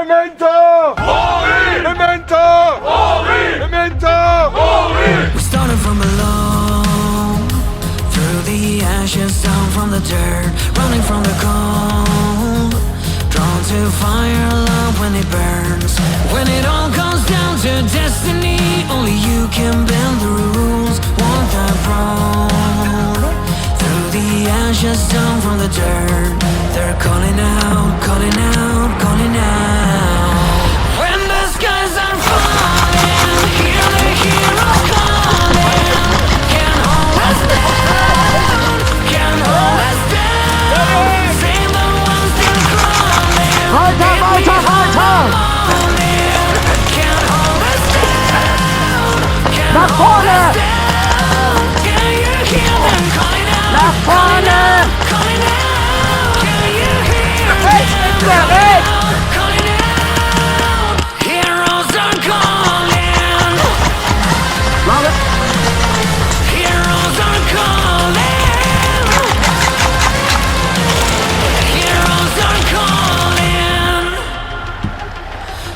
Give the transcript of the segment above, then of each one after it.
Memento! Mori! Memento! Mori! Memento! Mori! We started from below, through the ashes, down from the dirt, running from the cold, drawn to fire, love when it burns. When it all comes down to destiny, only you can bend the rules, walk that road. Through the ashes, down from the dirt, they're calling out, calling out, calling out. When the skies are falling, hear the heroes calling. Can't hold us down, can't hold us down. Save the ones still crawling. Weiter, weiter, weiter! Can't hold us down, can't Nach hold vorne! us down. Can you hear them calling out? Nach vorne! Calling out, can you hear them Rechts! calling out? Heroes are calling. Lange! Heroes are calling. Heroes are calling.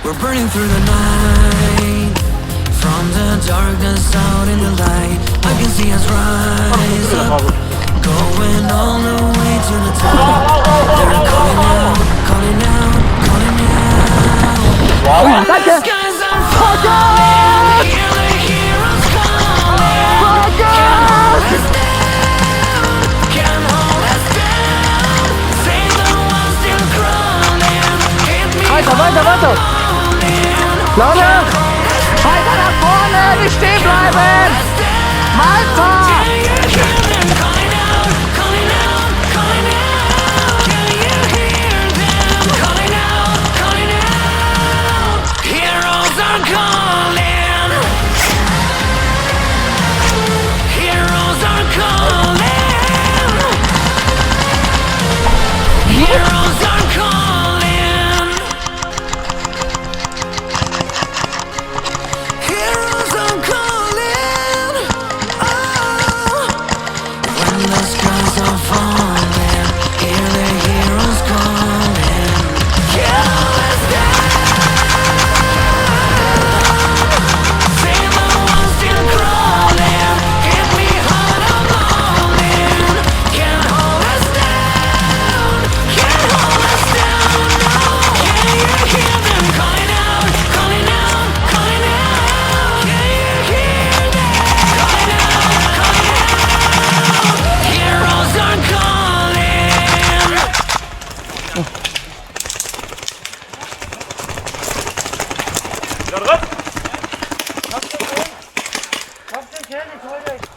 We're burning through the night, from the darkness out in the light. I can see us rise up, going all the way to the top. They're calling out, calling out, calling out. Danke! Skies are falling. Hear the heroes calling. Can't hold us down, can't hold us down. Save the ones still crawling. Hit me Weiter, weiter, weiter! Leute! Weiter nach vorne! Nicht stehen bleiben! Weiter! Can you hear them calling out, calling out, calling out? Can you hear them calling out, calling out? Heroes are calling. Heroes are calling. Heroes are calling. Heroes are calling. Oh, when the skies are falling, hear the heroes calling. Can't hold us down. Save the ones still crawling. Hit me hard, I'm falling. Can't hold us down. Can't hold us down. No. Can you hear them calling out, calling out, calling out? Can you hear them calling out, calling out? Heroes are calling. Da drin! Kommt nicht hin, ich hol dich!